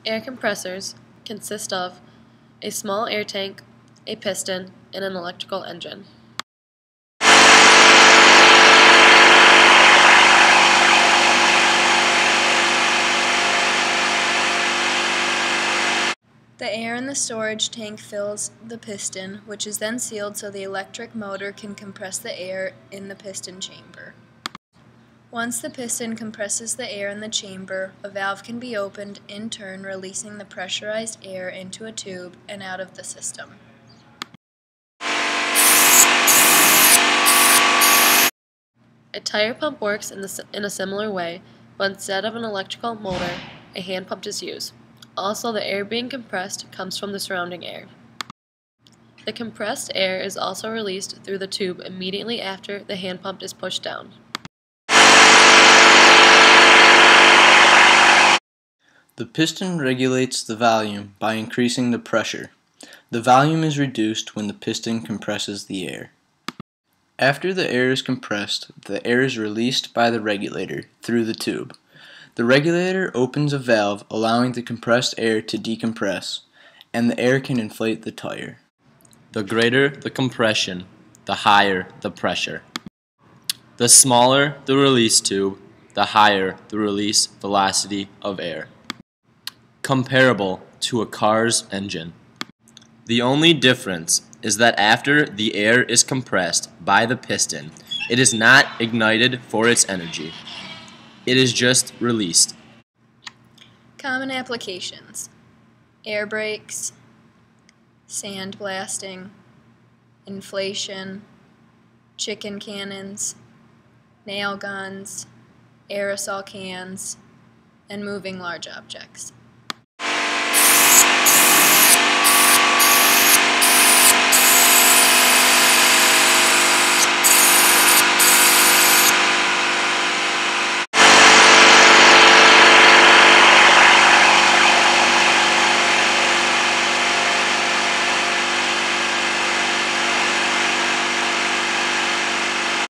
Air compressors consist of a small air tank, a piston, and an electrical engine. The air in the storage tank fills the piston, which is then sealed so the electric motor can compress the air in the piston chamber. Once the piston compresses the air in the chamber, a valve can be opened, in turn releasing the pressurized air into a tube and out of the system. A tire pump works in a similar way, but instead of an electrical motor, a hand pump is used. Also, the air being compressed comes from the surrounding air. The compressed air is also released through the tube immediately after the hand pump is pushed down. The piston regulates the volume by increasing the pressure. The volume is reduced when the piston compresses the air. After the air is compressed, the air is released by the regulator through the tube. The regulator opens a valve allowing the compressed air to decompress, and the air can inflate the tire. The greater the compression, the higher the pressure. The smaller the release tube, the higher the release velocity of air. Comparable to a car's engine. The only difference is that after the air is compressed by the piston, it is not ignited for its energy. It is just released. Common applications: air brakes, sand blasting, inflation, chicken cannons, nail guns, aerosol cans, and moving large objects.